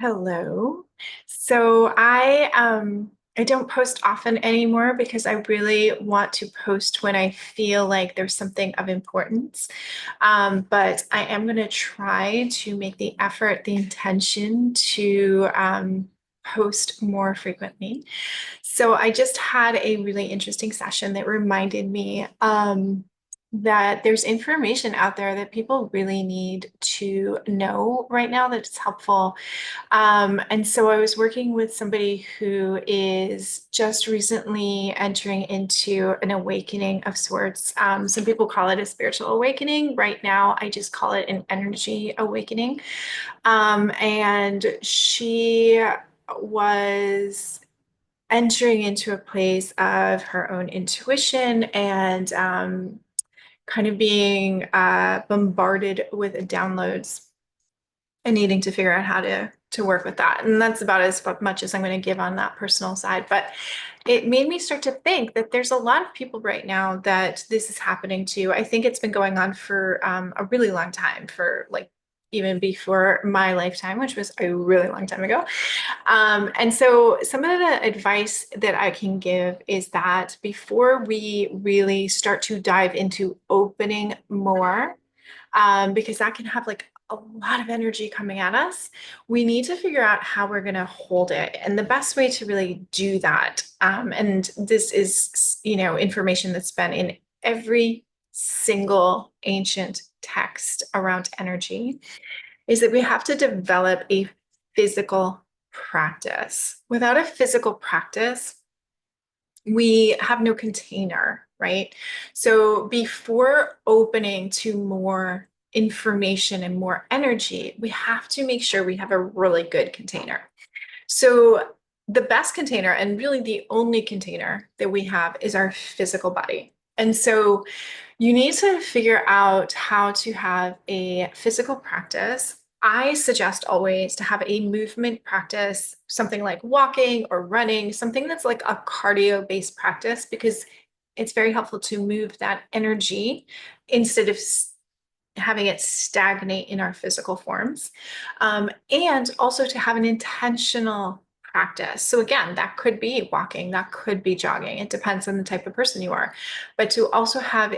Hello. So I don't post often anymore because I really want to post when I feel like there's something of importance. But I am going to try to make the effort, the intention to post more frequently. So I just had a really interesting session that reminded me that there's information out there that people really need to know right now that's helpful. And so I was working with somebody who is just recently entering into an awakening of sorts. Some people call it a spiritual awakening. Right now, I just call it an energy awakening. And she was entering into a place of her own intuition and kind of being bombarded with downloads and needing to figure out how to work with that. And that's about as much as I'm going to give on that personal side. But it made me start to think that there's a lot of people right now that this is happening to. I think it's been going on for a really long time, for like even before my lifetime, which was a really long time ago. And so some of the advice that I can give is that before we really start to dive into opening more, because that can have like a lot of energy coming at us, we need to figure out how we're going to hold it. And the best way to really do that, and this is, information that's been in every single ancient text around energy, is that we have to develop a physical practice. Without a physical practice, we have no container, right? So before opening to more information and more energy, we have to make sure we have a really good container. So the best container, and really the only container that we have, is our physical body. And so you need to figure out how to have a physical practice. I suggest always to have a movement practice, something like walking or running, something that's like a cardio-based practice, because it's very helpful to move that energy instead of having it stagnate in our physical forms. And also to have an intentional practice. So again, that could be walking, that could be jogging. It depends on the type of person you are. But to also have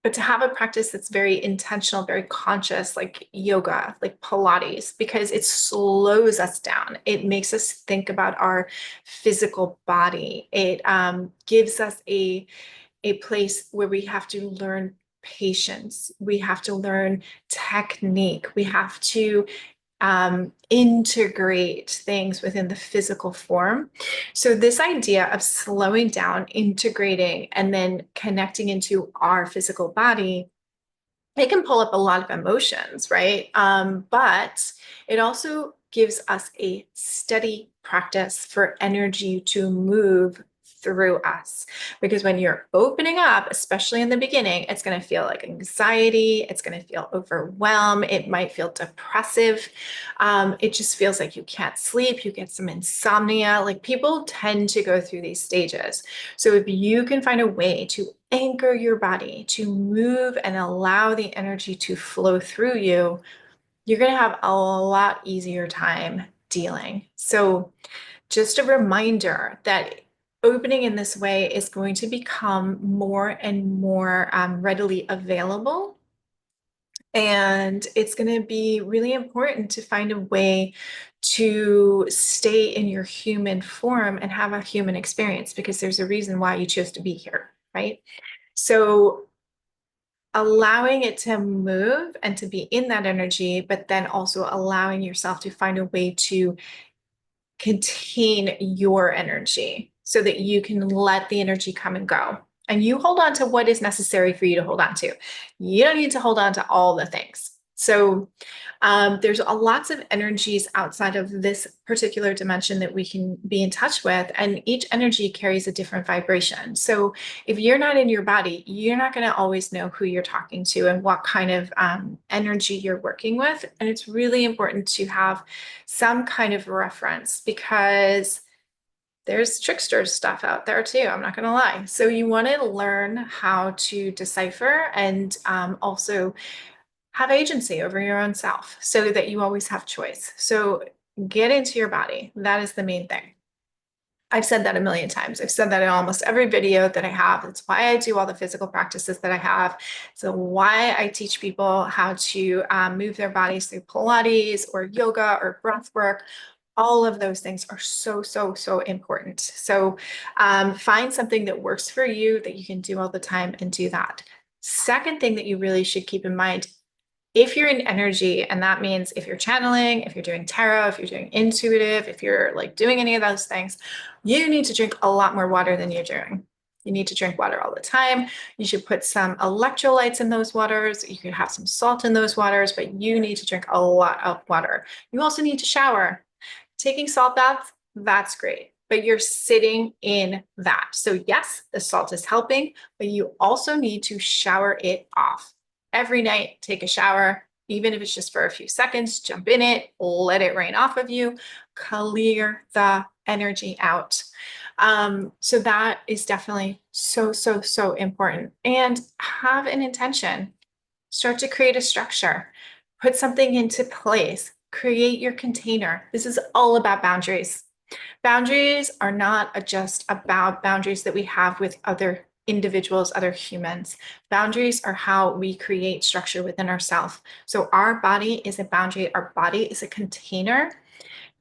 but to have a practice that's very intentional, very conscious, like yoga, like Pilates, because it slows us down. It makes us think about our physical body. It gives us a place where we have to learn patience. We have to learn technique. We have to integrate things within the physical form. So, this idea of slowing down, integrating, and then connecting into our physical body, it can pull up a lot of emotions, right? But it also gives us a steady practice for energy to move through us. Because when you're opening up, especially in the beginning, it's going to feel like anxiety, it's going to feel overwhelmed, it might feel depressive. It just feels like you can't sleep, you get some insomnia. Like people tend to go through these stages. So if you can find a way to anchor your body, to move and allow the energy to flow through you, you're going to have a lot easier time dealing. So, just a reminder that opening in this way is going to become more and more readily available. And it's going to be really important to find a way to stay in your human form and have a human experience, because there's a reason why you chose to be here, right? So allowing it to move and to be in that energy, but then also allowing yourself to find a way to contain your energy so that you can let the energy come and go. And you hold on to what is necessary for you to hold on to. You don't need to hold on to all the things. So there's a lots of energies outside of this particular dimension that we can be in touch with, and each energy carries a different vibration. So if you're not in your body, you're not going to always know who you're talking to and what kind of energy you're working with. And it's really important to have some kind of reference, because there's trickster stuff out there too. I'm not going to lie. So you want to learn how to decipher and also have agency over your own self so that you always have choice. So get into your body. That is the main thing. I've said that a million times. I've said that in almost every video that I have. That's why I do all the physical practices that I have. So why I teach people how to move their bodies through Pilates or yoga or breath work. All of those things are so, so, so important. So find something that works for you that you can do all the time and do that. Second thing that you really should keep in mind, if you're in energy, and that means if you're channeling, if you're doing tarot, if you're doing intuitive, if you're like doing any of those things, you need to drink a lot more water than you're doing. You need to drink water all the time. You should put some electrolytes in those waters. You could have some salt in those waters, but you need to drink a lot of water. You also need to shower. Taking salt baths, that's great, but you're sitting in that. So yes, the salt is helping, but you also need to shower it off. Every night, take a shower, even if it's just for a few seconds, jump in it, let it rain off of you, clear the energy out. So that is definitely so, so, so important. And have an intention. Start to create a structure, put something into place, create your container. This is all about boundaries. Boundaries are not just about boundaries that we have with other individuals, other humans. Boundaries are how we create structure within ourselves. So our body is a boundary, our body is a container,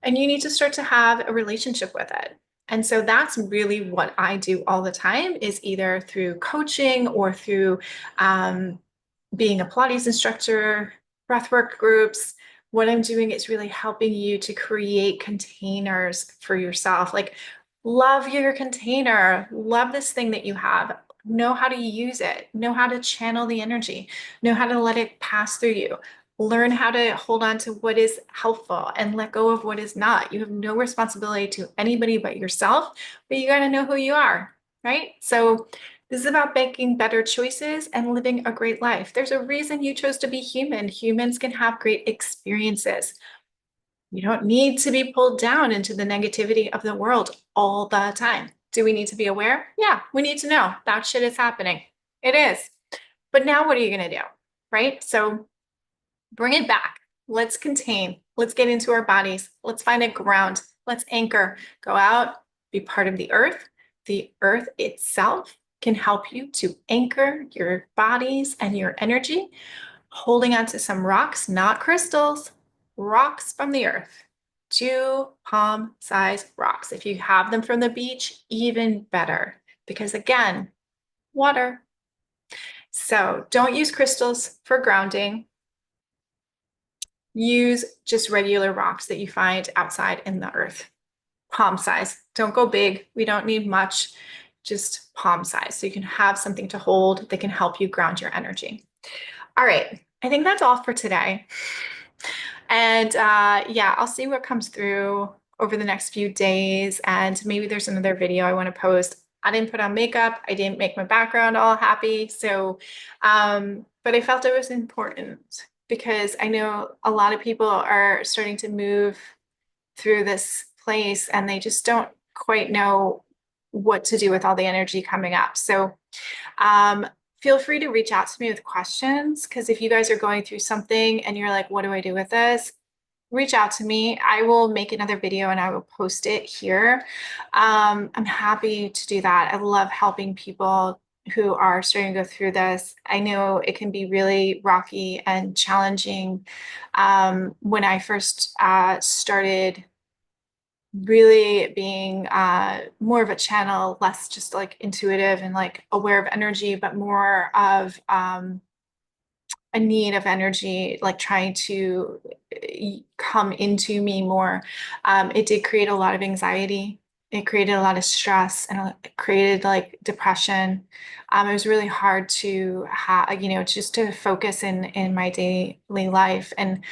and you need to start to have a relationship with it. And so that's really what I do all the time, is either through coaching or through being a Pilates instructor, breathwork groups. What I'm doing is really helping you to create containers for yourself. Like, love your container, love this thing that you have, know how to use it, know how to channel the energy, know how to let it pass through you. Learn how to hold on to what is helpful and let go of what is not. You have no responsibility to anybody but yourself, but you got to know who you are, right? So this is about making better choices and living a great life. There's a reason you chose to be human. Humans can have great experiences. You don't need to be pulled down into the negativity of the world all the time. Do we need to be aware? Yeah, we need to know that shit is happening. It is. But now what are you going to do? Right? So bring it back. Let's contain. Let's get into our bodies. Let's find a ground. Let's anchor. Go out, be part of the earth. The earth itself can help you to anchor your bodies and your energy, holding onto some rocks, not crystals, rocks from the earth. 2 palm-sized rocks. If you have them from the beach, even better, because again, water. So don't use crystals for grounding. Use just regular rocks that you find outside in the earth. Palm size. Don't go big. We don't need much, just palm size. So you can have something to hold that can help you ground your energy. All right. I think that's all for today. And yeah, I'll see what comes through over the next few days. And maybe there's another video I want to post. I didn't put on makeup. I didn't make my background all happy. So, but I felt it was important because I know a lot of people are starting to move through this place and they just don't quite know what to do with all the energy coming up. So feel free to reach out to me with questions, because if you guys are going through something and you're like, what do I do with this? Reach out to me. I will make another video and I will post it here. I'm happy to do that. I love helping people who are starting to go through this. I know it can be really rocky and challenging. When I first started really being more of a channel, less just like intuitive and like aware of energy, but more of a need of energy, like trying to come into me more. It did create a lot of anxiety. It created a lot of stress and it created like depression. It was really hard to have, just to focus in my daily life. And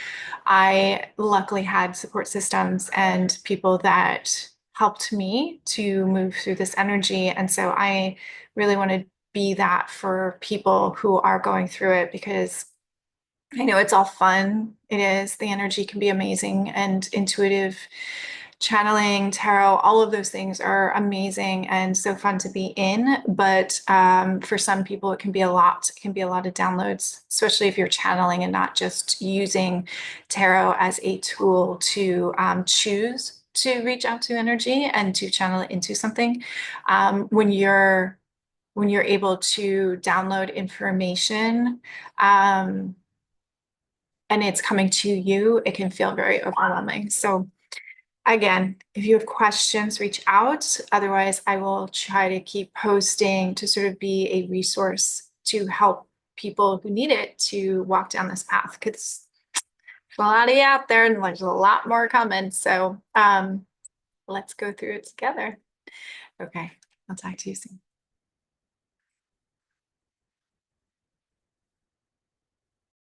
I luckily had support systems and people that helped me to move through this energy. And so I really want to be that for people who are going through it, because I know it's all fun. It is. The energy can be amazing and intuitive channeling, tarot, all of those things are amazing and so fun to be in. But for some people, it can be a lot. It can be a lot of downloads, especially if you're channeling and not just using tarot as a tool to choose to reach out to energy and to channel it into something. When you're able to download information, and it's coming to you, it can feel very overwhelming. So again, if you have questions, reach out. Otherwise, I will try to keep posting to sort of be a resource to help people who need it to walk down this path, because there's a lot of you out there and there's a lot more coming. So let's go through it together. Okay, I'll talk to you soon.